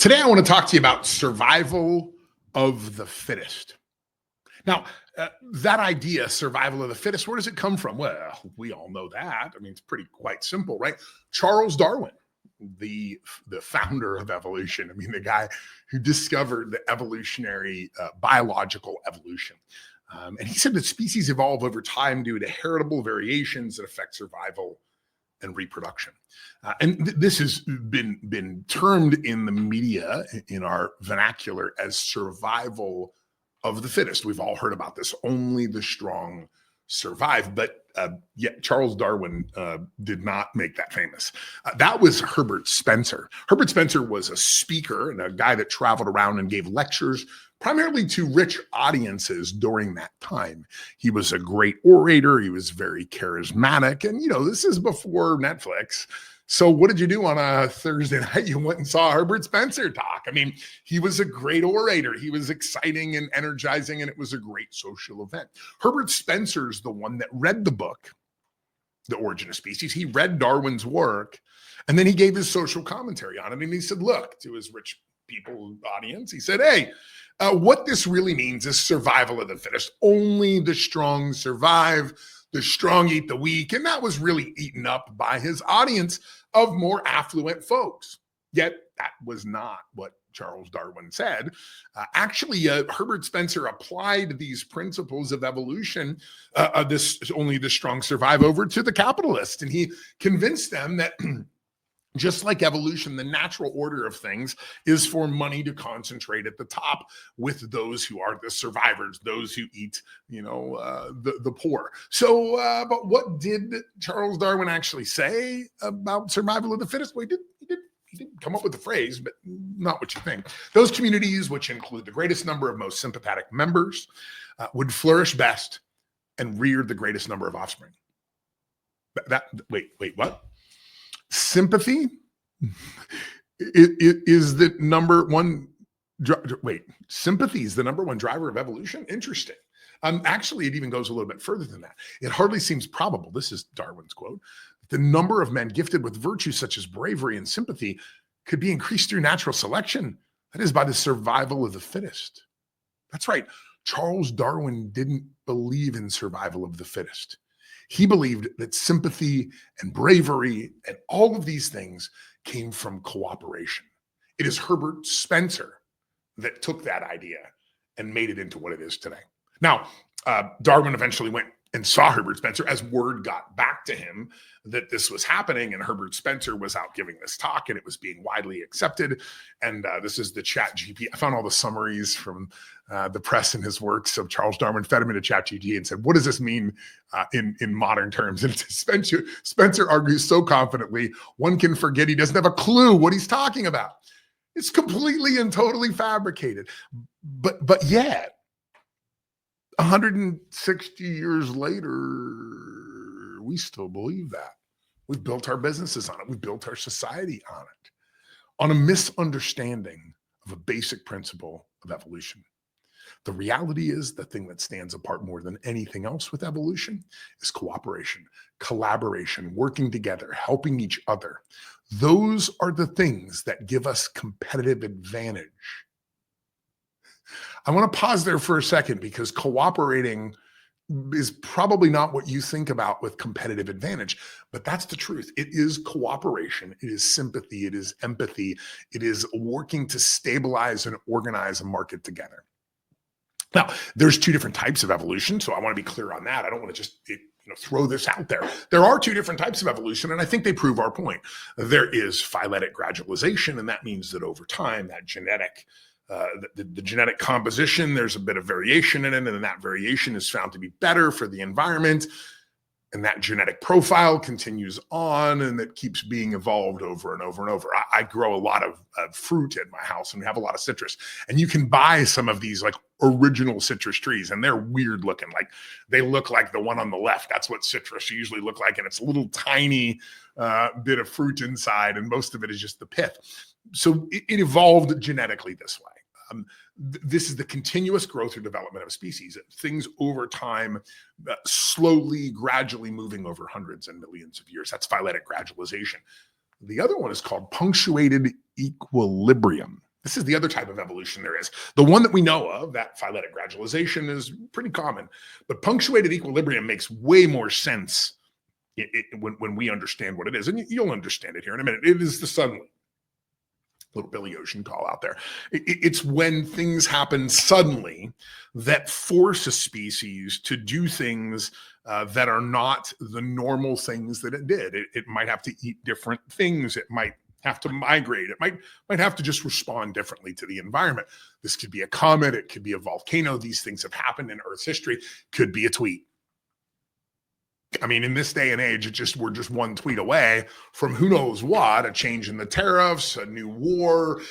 Today, I want to talk to you about survival of the fittest. Now, that idea, survival of the fittest, where does it come from? Well, we all know that. I mean, it's pretty quite simple, right? Charles Darwin, the founder of evolution. I mean, the guy who discovered the evolutionary biological evolution. And he said that species evolve over time due to heritable variations that affect survival and reproduction. This has been termed in the media, in our vernacular, as survival of the fittest. We've all heard about this. Only the strong survive. But yet Charles Darwin did not make that famous. That was Herbert Spencer. Herbert Spencer was a speaker and a guy that traveled around and gave lectures primarily to rich audiences during that time. He was a great orator. He was very charismatic. And, this is before Netflix. So what did you do on a Thursday night? You went and saw Herbert Spencer talk. I mean, he was a great orator. He was exciting and energizing, and it was a great social event. Herbert Spencer's the one that read the book, The Origin of Species. He read Darwin's work, and then he gave his social commentary on it. And he said, look, to his rich people audience, he said, hey, what this really means is survival of the fittest. Only the strong survive. The strong eat the weak. And that was really eaten up by his audience of more affluent folks. Yet that was not what Charles Darwin said. Actually, Herbert Spencer applied these principles of evolution, this only the strong survive, over to the capitalists. And he convinced them that just like evolution, the natural order of things is for money to concentrate at the top with those who are the survivors, those who eat, the poor. So, but what did Charles Darwin actually say about survival of the fittest? Well, he did come up with the phrase, but not what you think. Those communities, which include the greatest number of most sympathetic members, would flourish best and rear the greatest number of offspring. Wait, what? Sympathy is the number one. Sympathy is the number one driver of evolution. Interesting. Actually, it even goes a little bit further than that. It hardly seems probable, this is Darwin's quote, the number of men gifted with virtues such as bravery and sympathy could be increased through natural selection. That is, by the survival of the fittest. That's right. Charles Darwin didn't believe in survival of the fittest. He believed that sympathy and bravery and all of these things came from cooperation. It is Herbert Spencer that took that idea and made it into what it is today. Now, Darwin eventually went and saw Herbert Spencer as word got back to him that this was happening, and Herbert Spencer was out giving this talk, and it was being widely accepted. And this is the ChatGPT. I found all the summaries from the press and his work. So Charles Darwin fed him into ChatGPT and said, what does this mean in modern terms? And Spencer argues so confidently, one can forget he doesn't have a clue what he's talking about. It's completely and totally fabricated. But yet, 160 years later, we still believe that. We've built our businesses on it. We've built our society on it, on a misunderstanding of a basic principle of evolution. The reality is the thing that stands apart more than anything else with evolution is cooperation, collaboration, working together, helping each other. Those are the things that give us competitive advantage. I want to pause there for a second, because cooperating is probably not what you think about with competitive advantage, but that's the truth. It is cooperation. It is sympathy. It is empathy. It is working to stabilize and organize a market together. Now, there's two different types of evolution, so I want to be clear on that. I don't want to just throw this out there. There are two different types of evolution, and I think they prove our point. There is phyletic gradualization, and that means that over time, that genetic the genetic composition, there's a bit of variation in it, and that variation is found to be better for the environment. And that genetic profile continues on, and it keeps being evolved over and over and over. I grow a lot of fruit at my house, and we have a lot of citrus. And you can buy some of these like original citrus trees, and they're weird looking. Like they look like the one on the left. That's what citrus usually look like. And it's a little tiny bit of fruit inside, and most of it is just the pith. So it evolved genetically this way. This is the continuous growth or development of a species. Things over time, slowly, gradually moving over hundreds and millions of years. That's phyletic gradualization. The other one is called punctuated equilibrium. This is the other type of evolution there is. The one that we know of, that phyletic gradualization, is pretty common, but punctuated equilibrium makes way more sense when we understand what it is. And you'll understand it here in a minute. It is the suddenly. Little Billy Ocean call out there. It's when things happen suddenly that force a species to do things that are not the normal things that it did. It might have to eat different things. It might have to migrate. It might have to just respond differently to the environment. This could be a comet. It could be a volcano. These things have happened in Earth's history. Could be a tweet. I mean, in this day and age, we're just one tweet away from who knows what, a change in the tariffs, a new war,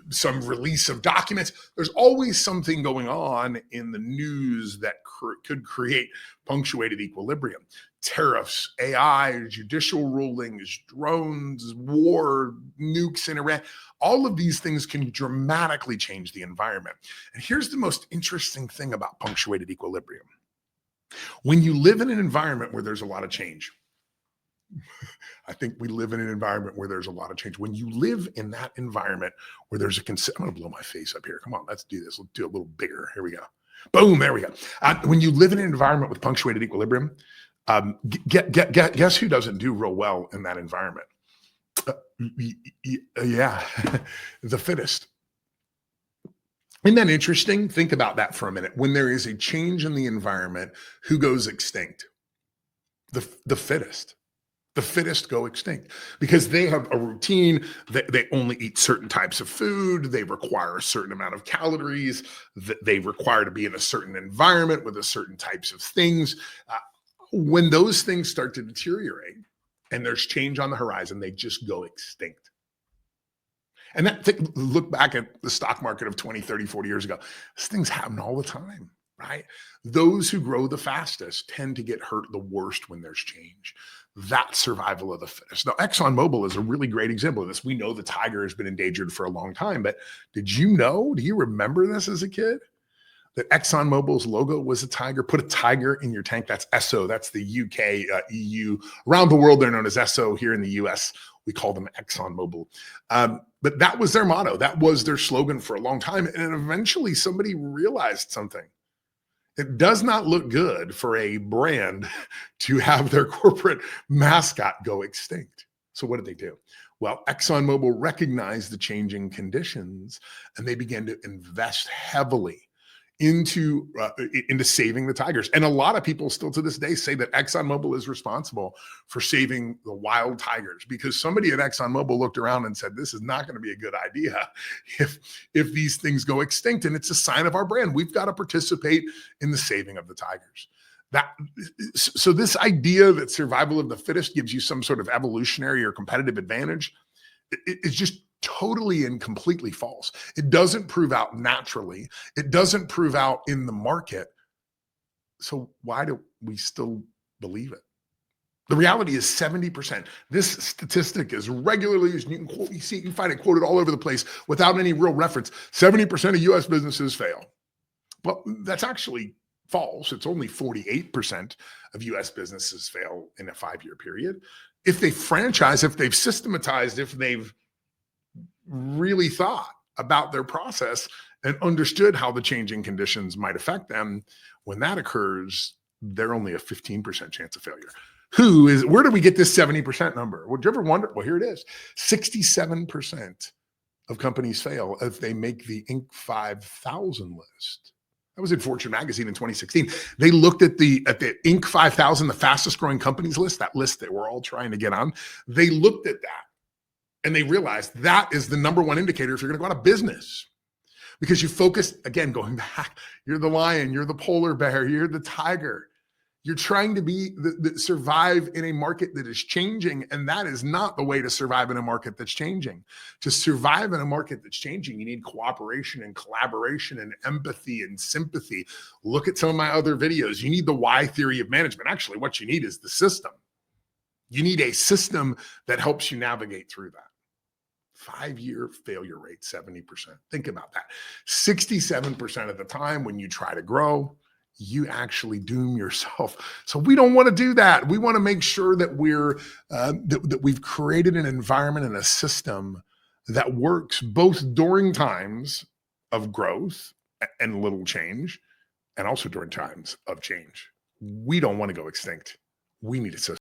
some release of documents. There's always something going on in the news that could create punctuated equilibrium. Tariffs, AI, judicial rulings, drones, war, nukes in Iran. All of these things can dramatically change the environment. And here's the most interesting thing about punctuated equilibrium. When you live in an environment where there's a lot of change, I think we live in an environment where there's a lot of change. When you live in that environment where there's I'm going to blow my face up here. Come on, let's do this. Let's do it a little bigger. Here we go. Boom, there we go. When you live in an environment with punctuated equilibrium, guess who doesn't do real well in that environment? Yeah, the fittest. Isn't that interesting? Think about that for a minute. When there is a change in the environment, who goes extinct? The fittest. The fittest go extinct because they have a routine. They only eat certain types of food. They require a certain amount of calories. They require to be in a certain environment with a certain types of things. When those things start to deteriorate and there's change on the horizon, they just go extinct. And look back at the stock market of 20, 30, 40 years ago. These things happen all the time, right? Those who grow the fastest tend to get hurt the worst when there's change. That's survival of the fittest. Now, ExxonMobil is a really great example of this. We know the tiger has been endangered for a long time, but do you remember this as a kid? That ExxonMobil's logo was a tiger. Put a tiger in your tank. That's ESSO. That's the UK, EU. Around the world, they're known as ESSO. Here in the US, we call them ExxonMobil. But that was their motto. That was their slogan for a long time. And eventually somebody realized something. It does not look good for a brand to have their corporate mascot go extinct. So what did they do? Well, ExxonMobil recognized the changing conditions and they began to invest heavily into saving the tigers. And a lot of people still to this day say that ExxonMobil is responsible for saving the wild tigers because somebody at ExxonMobil looked around and said, this is not going to be a good idea if these things go extinct. And it's a sign of our brand. We've got to participate in the saving of the tigers. So this idea that survival of the fittest gives you some sort of evolutionary or competitive advantage, it's just totally and completely false. It doesn't prove out naturally. It doesn't prove out in the market. So why do we still believe it? The reality is 70%. This statistic is regularly used. You can find it quoted all over the place without any real reference. 70% of US businesses fail. Well, that's actually false. It's only 48% of US businesses fail in a 5-year period. If they franchise, if they've systematized, if they've really thought about their process and understood how the changing conditions might affect them, when that occurs, they're only a 15% chance of failure. Where do we get this 70% number? Would you ever wonder? Well, here it is. 67% of companies fail if they make the Inc. 5000 list. That was in Fortune magazine in 2016. They looked at the Inc. 5000, the fastest growing companies list, that list that we're all trying to get on. They looked at that. And they realized that is the number one indicator if you're going to go out of business. Because you focus, again, going back, you're the lion, you're the polar bear, you're the tiger. You're trying to survive in a market that is changing. And that is not the way to survive in a market that's changing. To survive in a market that's changing, you need cooperation and collaboration and empathy and sympathy. Look at some of my other videos. You need the why theory of management. Actually, what you need is the system. You need a system that helps you navigate through that. 5-year failure rate, 70%. Think about that. 67% of the time when you try to grow, you actually doom yourself. So we don't want to do that. We want to make sure that we've created an environment and a system that works both during times of growth and little change, and also during times of change. We don't want to go extinct. We need a system